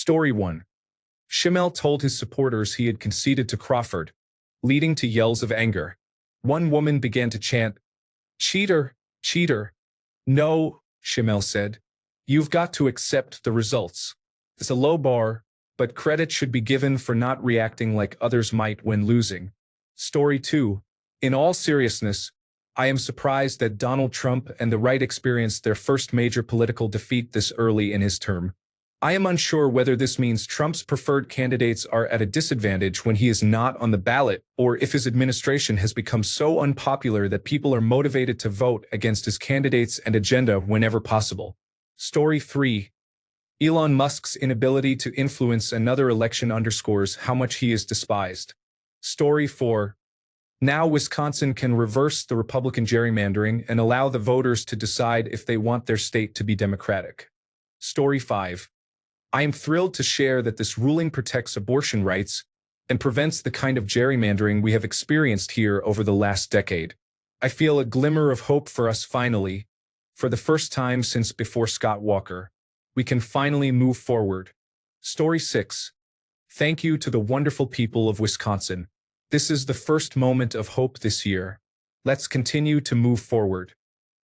Story 1. Schimmel told his supporters he had conceded to Crawford, leading to yells of anger. One woman began to chant, "Cheater, cheater." "No," Schimmel said. "You've got to accept the results. It's a low bar, but credit should be given for not reacting like others might when losing." Story 2. In all seriousness, I am surprised that Donald Trump and the right experienced their first major political defeat this early in his term. I am unsure whether this means Trump's preferred candidates are at a disadvantage when he is not on the ballot, or if his administration has become so unpopular that people are motivated to vote against his candidates and agenda whenever possible. Story 3. Elon Musk's inability to influence another election underscores how much he is despised. Story 4. Now Wisconsin can reverse the Republican gerrymandering and allow the voters to decide if they want their state to be Democratic. Story 5. I am thrilled to share that this ruling protects abortion rights and prevents the kind of gerrymandering we have experienced here over the last decade. I feel a glimmer of hope for us finally. For the first time since before Scott Walker, we can finally move forward. Story 6. Thank you to the wonderful people of Wisconsin. This is the first moment of hope this year. Let's continue to move forward.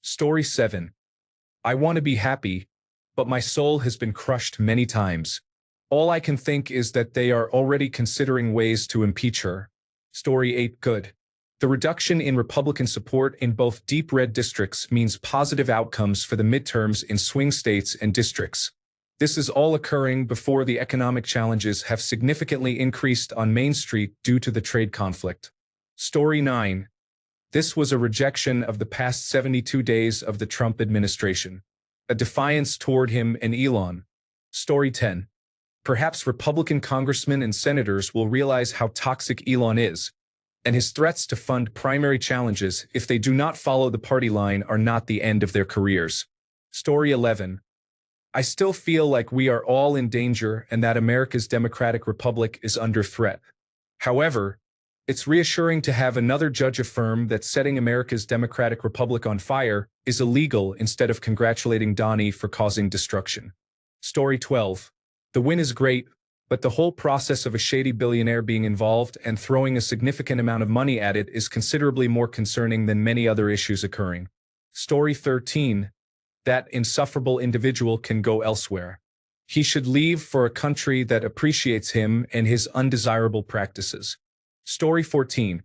Story 7. I want to be happy, but my soul has been crushed many times. All I can think is that they are already considering ways to impeach her. Story 8. Good. The reduction in Republican support in both deep red districts means positive outcomes for the midterms in swing states and districts. This is all occurring before the economic challenges have significantly increased on Main Street due to the trade conflict. Story 9. This was a rejection of the past 72 days of the Trump administration. A defiance toward him and Elon. Story 10. Perhaps Republican congressmen and senators will realize how toxic Elon is, and his threats to fund primary challenges if they do not follow the party line are not the end of their careers. Story 11. I still feel like we are all in danger and that America's democratic republic is under threat. However, it's reassuring to have another judge affirm that setting America's democratic republic on fire is illegal instead of congratulating Donnie for causing destruction. Story 12. The win is great, but the whole process of a shady billionaire being involved and throwing a significant amount of money at it is considerably more concerning than many other issues occurring. Story 13. That insufferable individual can go elsewhere. He should leave for a country that appreciates him and his undesirable practices. Story 14.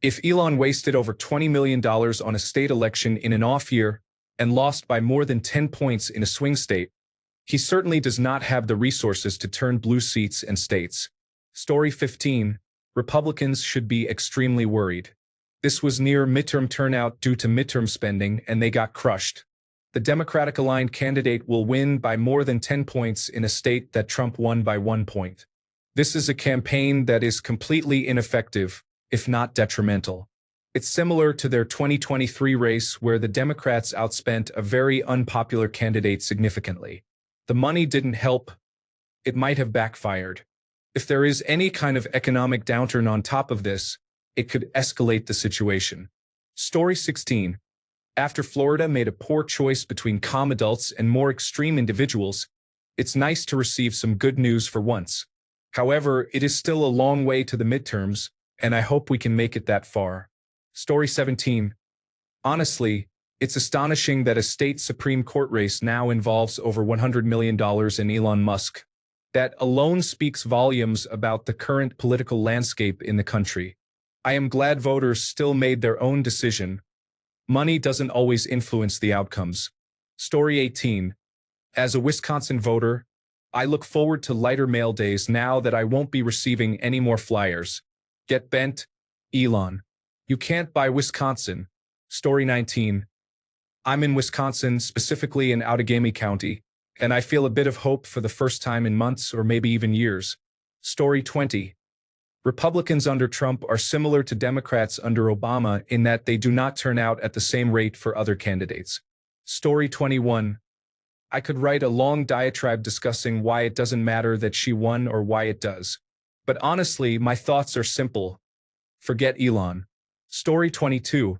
If Elon wasted over $20 million on a state election in an off year and lost by more than 10 points in a swing state, he certainly does not have the resources to turn blue seats and states. Story 15. Republicans should be extremely worried. This was near midterm turnout due to midterm spending, and they got crushed. The Democratic-aligned candidate will win by more than 10 points in a state that Trump won by 1 point. This is a campaign that is completely ineffective, if not detrimental. It's similar to their 2023 race where the Democrats outspent a very unpopular candidate significantly. The money didn't help. It might have backfired. If there is any kind of economic downturn on top of this, it could escalate the situation. Story 16. After Florida made a poor choice between calm adults and more extreme individuals, it's nice to receive some good news for once. However, it is still a long way to the midterms, and I hope we can make it that far. Story 17. Honestly, it's astonishing that a state Supreme Court race now involves over $100 million in Elon Musk. That alone speaks volumes about the current political landscape in the country. I am glad voters still made their own decision. Money doesn't always influence the outcomes. Story 18. As a Wisconsin voter, I look forward to lighter mail days now that I won't be receiving any more flyers. Get bent, Elon. You can't buy Wisconsin. Story 19. I'm in Wisconsin, specifically in Outagamie County, and I feel a bit of hope for the first time in months or maybe even years. Story 20. Republicans under Trump are similar to Democrats under Obama in that they do not turn out at the same rate for other candidates. Story 21. I could write a long diatribe discussing why it doesn't matter that she won or why it does. But honestly, my thoughts are simple. Forget Elon. Story 22.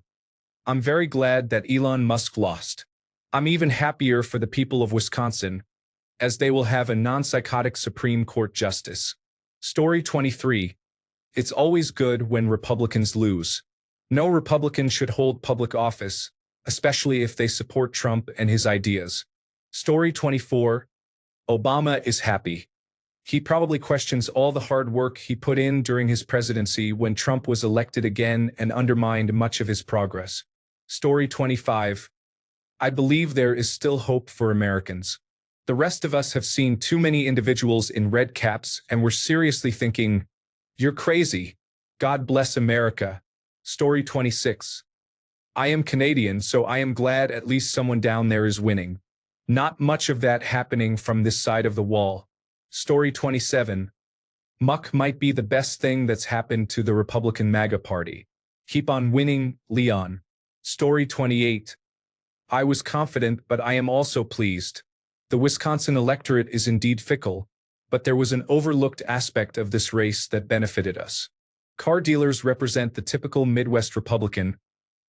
I'm very glad that Elon Musk lost. I'm even happier for the people of Wisconsin. as they will have a non-psychotic Supreme Court justice. Story 23. It's always good when Republicans lose. No Republican should hold public office, especially if they support Trump and his ideas. Story 24. Obama is happy. He probably questions all the hard work he put in during his presidency when Trump was elected again and undermined much of his progress. Story 25. I believe there is still hope for Americans. The rest of us have seen too many individuals in red caps and we're seriously thinking, "You're crazy. God bless America." Story 26. I am Canadian, so I am glad at least someone down there is winning. Not much of that happening from this side of the wall. Story 27. Muck might be the best thing that's happened to the Republican MAGA party. Keep on winning, Leon. Story 28. I was confident, but I am also pleased. The Wisconsin electorate is indeed fickle, but there was an overlooked aspect of this race that benefited us. Car dealers represent the typical Midwest Republican,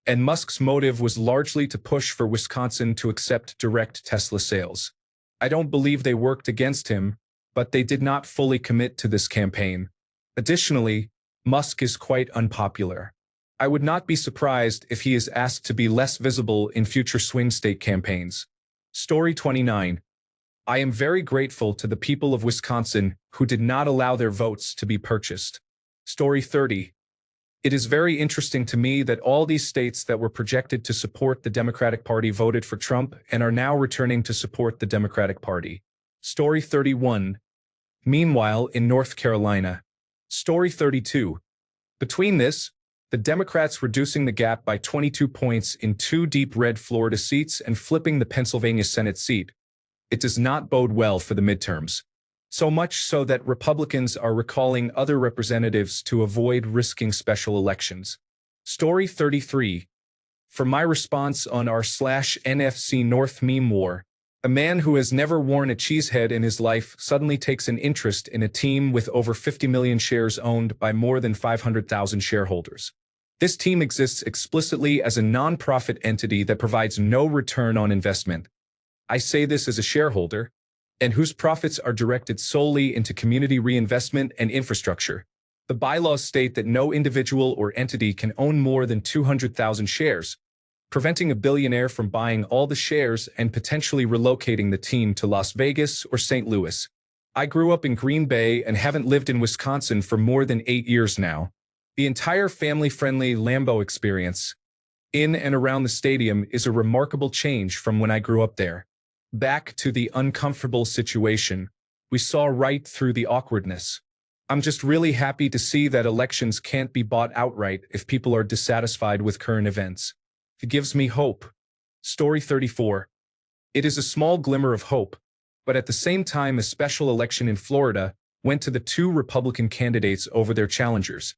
and Musk's motive was largely to push for Wisconsin to accept direct Tesla sales. I don't believe they worked against him, but they did not fully commit to this campaign. Additionally, Musk is quite unpopular. I would not be surprised if he is asked to be less visible in future swing state campaigns. Story 29. I am very grateful to the people of Wisconsin who did not allow their votes to be purchased. Story 30. It is very interesting to me that all these states that were projected to support the Democratic Party voted for Trump and are now returning to support the Democratic Party. Story 31. Meanwhile, in North Carolina. Story 32. Between this, the Democrats reducing the gap by 22 points in 2 deep red Florida seats and flipping the Pennsylvania Senate seat. It does not bode well for the midterms. So much so that Republicans are recalling other representatives to avoid risking special elections. Story 33. For my response on r/NFC North meme war, a man who has never worn a cheesehead in his life suddenly takes an interest in a team with over 50 million shares owned by more than 500,000 shareholders. This team exists explicitly as a non-profit entity that provides no return on investment. I say this as a shareholder, and whose profits are directed solely into community reinvestment and infrastructure. The bylaws state that no individual or entity can own more than 200,000 shares, preventing a billionaire from buying all the shares and potentially relocating the team to Las Vegas or St. Louis. I grew up in Green Bay and haven't lived in Wisconsin for more than 8 years now. The entire family-friendly Lambeau experience in and around the stadium is a remarkable change from when I grew up there. Back to the uncomfortable situation, we saw right through the awkwardness. I'm just really happy to see that elections can't be bought outright if people are dissatisfied with current events. It gives me hope. Story 34. It is a small glimmer of hope, but at the same time a special election in Florida went to the 2 Republican candidates over their challengers,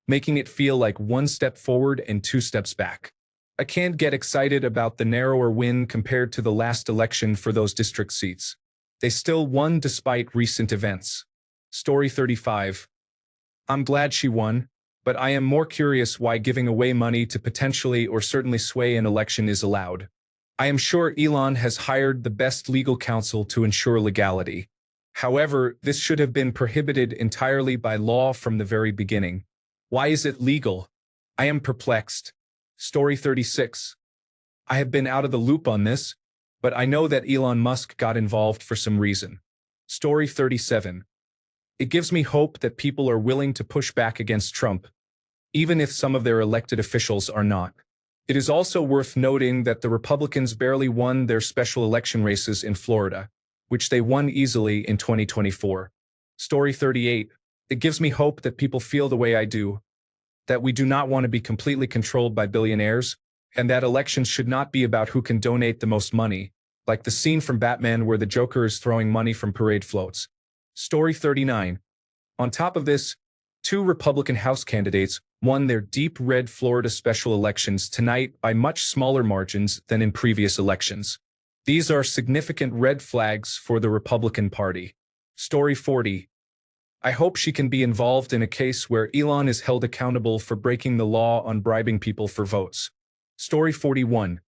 making it feel like 1 step forward and 2 steps back. I can't get excited about the narrower win compared to the last election for those district seats. They still won despite recent events. Story 35. I'm glad she won, but I am more curious why giving away money to potentially or certainly sway an election is allowed. I am sure Elon has hired the best legal counsel to ensure legality. However, this should have been prohibited entirely by law from the very beginning. Why is it legal? I am perplexed. Story 36. I have been out of the loop on this, but I know that Elon Musk got involved for some reason. Story 37. It gives me hope that people are willing to push back against Trump, even if some of their elected officials are not. It is also worth noting that the Republicans barely won their special election races in Florida, which they won easily in 2024. Story 38. It gives me hope that people feel the way I do, that we do not want to be completely controlled by billionaires, and that elections should not be about who can donate the most money, like the scene from Batman where the Joker is throwing money from parade floats. Story 39. On top of this, 2 Republican House candidates won their deep red Florida special elections tonight by much smaller margins than in previous elections. These are significant red flags for the Republican Party. Story 40. I hope she can be involved in a case where Elon is held accountable for breaking the law on bribing people for votes. Story 41.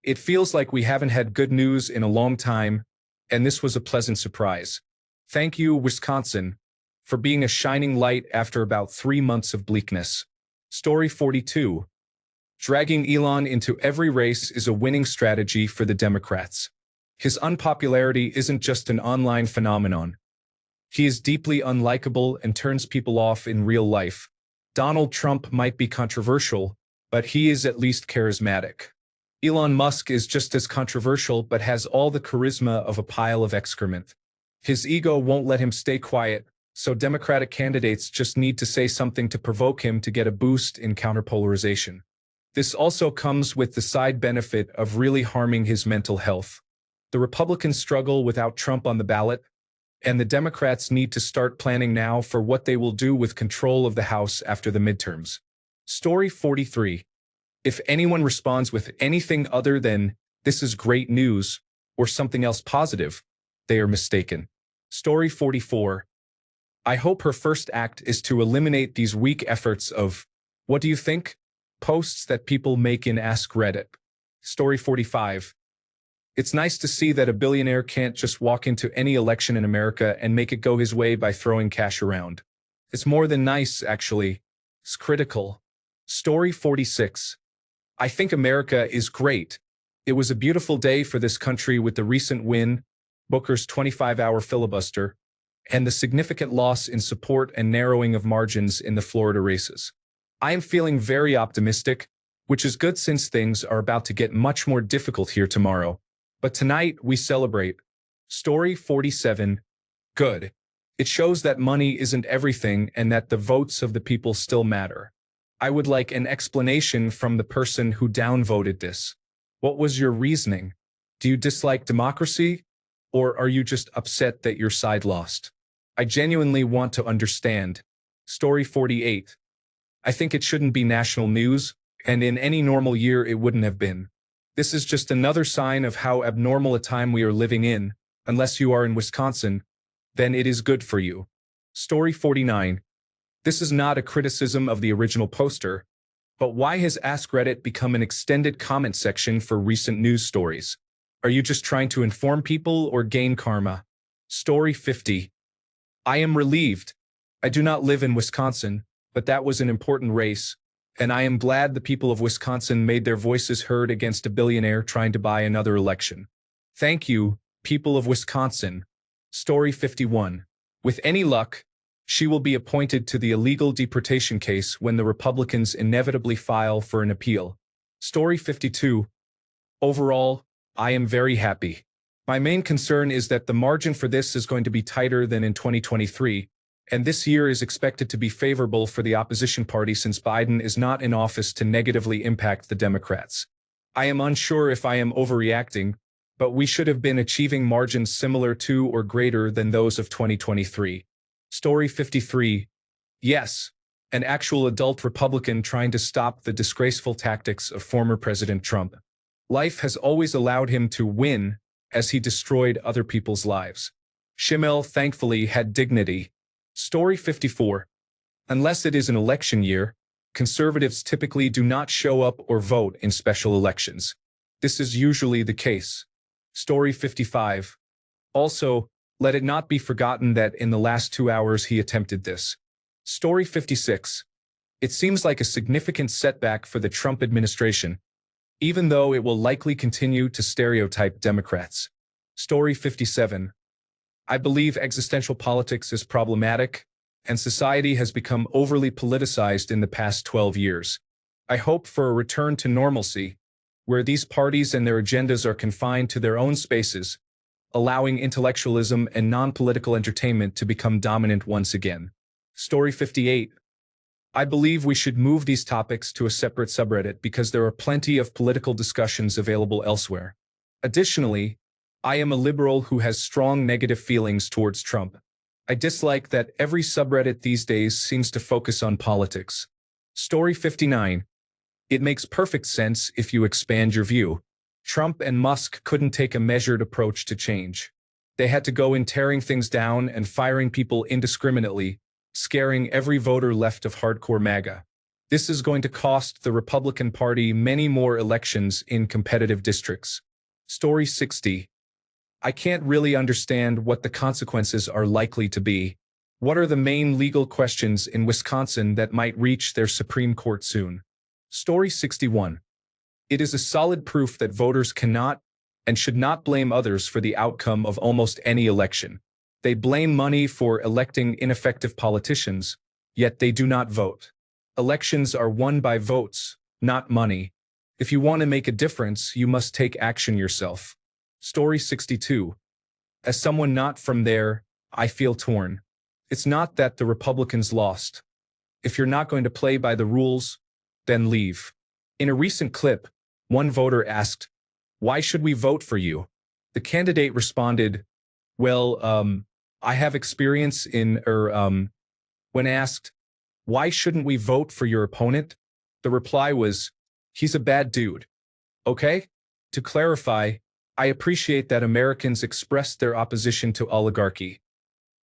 It feels like we haven't had good news in a long time, and this was a pleasant surprise. Thank you, Wisconsin, for being a shining light after about 3 months of bleakness. Story 42. Dragging Elon into every race is a winning strategy for the Democrats. His unpopularity isn't just an online phenomenon. He is deeply unlikable and turns people off in real life. Donald Trump might be controversial, but he is at least charismatic. Elon Musk is just as controversial but has all the charisma of a pile of excrement. His ego won't let him stay quiet, so Democratic candidates just need to say something to provoke him to get a boost in counterpolarization. This also comes with the side benefit of really harming his mental health. The Republicans struggle without Trump on the ballot, and the Democrats need to start planning now for what they will do with control of the House after the midterms. Story 43. If anyone responds with anything other than, "This is great news," or something else positive, they are mistaken. Story 44. I hope her first act is to eliminate these weak efforts of, "What do you think?" posts that people make in AskReddit. Story 45. It's nice to see that a billionaire can't just walk into any election in America and make it go his way by throwing cash around. It's more than nice, actually. It's critical. Story 46. I think America is great. It was a beautiful day for this country with the recent win, Booker's 25-hour filibuster, and the significant loss in support and narrowing of margins in the Florida races. I am feeling very optimistic, which is good since things are about to get much more difficult here tomorrow. But tonight we celebrate. Story 47. Good. It shows that money isn't everything and that the votes of the people still matter. I would like an explanation from the person who downvoted this. What was your reasoning? Do you dislike democracy? Or are you just upset that your side lost? I genuinely want to understand. Story 48. I think it shouldn't be national news, and in any normal year it wouldn't have been. This is just another sign of how abnormal a time we are living in. Unless you are in Wisconsin, then it is good for you. Story 49. This is not a criticism of the original poster, but why has AskReddit become an extended comment section for recent news stories? Are you just trying to inform people or gain karma? Story 50. I am relieved. I do not live in Wisconsin, but that was an important race, and I am glad the people of Wisconsin made their voices heard against a billionaire trying to buy another election. Thank you, people of Wisconsin. Story 51. With any luck, she will be appointed to the illegal deportation case when the Republicans inevitably file for an appeal. Story 52. Overall, I am very happy. My main concern is that the margin for this is going to be tighter than in 2023, and this year is expected to be favorable for the opposition party since Biden is not in office to negatively impact the Democrats. I am unsure if I am overreacting, but we should have been achieving margins similar to or greater than those of 2023. Story 53. Yes, an actual adult Republican trying to stop the disgraceful tactics of former President Trump. Life has always allowed him to win as he destroyed other people's lives. Schimmel thankfully had dignity. Story 54. Unless it is an election year, conservatives typically do not show up or vote in special elections. This is usually the case. Story 55. Also, let it not be forgotten that in the last 2 hours he attempted this. Story 56. It seems like a significant setback for the Trump administration, even though it will likely continue to stereotype Democrats. Story 57. I believe existential politics is problematic, and society has become overly politicized in the past 12 years. I hope for a return to normalcy, where these parties and their agendas are confined to their own spaces, allowing intellectualism and non-political entertainment to become dominant once again. Story 58. I believe we should move these topics to a separate subreddit because there are plenty of political discussions available elsewhere. Additionally, I am a liberal who has strong negative feelings towards Trump. I dislike that every subreddit these days seems to focus on politics. Story 59. It makes perfect sense if you expand your view. Trump and Musk couldn't take a measured approach to change. They had to go in tearing things down and firing people indiscriminately, scaring every voter left of hardcore MAGA. This is going to cost the Republican Party many more elections in competitive districts. Story 60. I can't really understand what the consequences are likely to be. What are the main legal questions in Wisconsin that might reach their Supreme Court soon? Story 61. It is a solid proof that voters cannot and should not blame others for the outcome of almost any election. They blame money for electing ineffective politicians, yet they do not vote. Elections are won by votes, not money. If you want to make a difference, you must take action yourself. Story 62. As someone not from there, I feel torn. It's not that the Republicans lost. If you're not going to play by the rules, then leave. In a recent clip, one voter asked, "Why should we vote for you?" The candidate responded, "Well, I have experience in, when asked, "Why shouldn't we vote for your opponent?" The reply was, "He's a bad dude." Okay? To clarify, I appreciate that Americans expressed their opposition to oligarchy.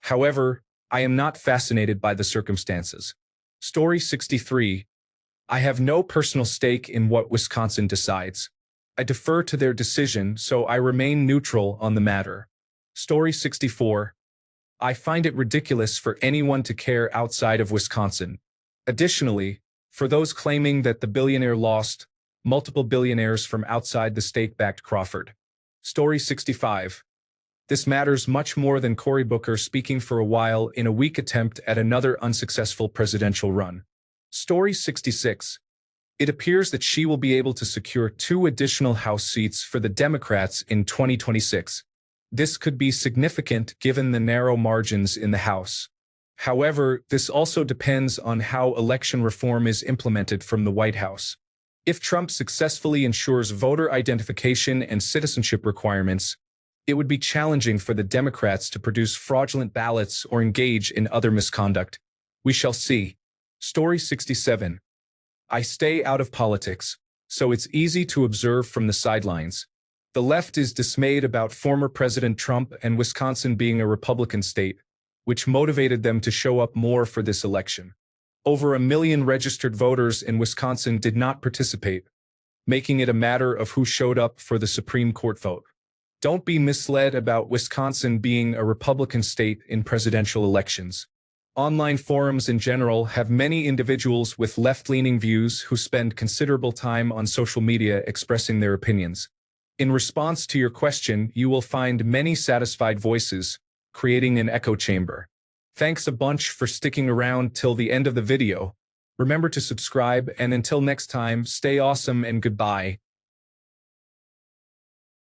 However, I am not fascinated by the circumstances. Story 63. I have no personal stake in what Wisconsin decides. I defer to their decision, so I remain neutral on the matter. Story 64. I find it ridiculous for anyone to care outside of Wisconsin. Additionally, for those claiming that the billionaire lost, multiple billionaires from outside the state backed Crawford. Story 65. This matters much more than Cory Booker speaking for a while in a weak attempt at another unsuccessful presidential run. Story 66. It appears that she will be able to secure 2 additional House seats for the Democrats in 2026. This could be significant given the narrow margins in the House. However, this also depends on how election reform is implemented from the White House. If Trump successfully ensures voter identification and citizenship requirements, it would be challenging for the Democrats to produce fraudulent ballots or engage in other misconduct. We shall see. Story 67. I stay out of politics, so it's easy to observe from the sidelines. The left is dismayed about former President Trump and Wisconsin being a Republican state, which motivated them to show up more for this election. Over 1 million registered voters in Wisconsin did not participate, making it a matter of who showed up for the Supreme Court vote. Don't be misled about Wisconsin being a Republican state in presidential elections. Online forums in general have many individuals with left-leaning views who spend considerable time on social media expressing their opinions. In response to your question, you will find many satisfied voices, creating an echo chamber. Thanks a bunch for sticking around till the end of the video. Remember to subscribe, and until next time, stay awesome and goodbye.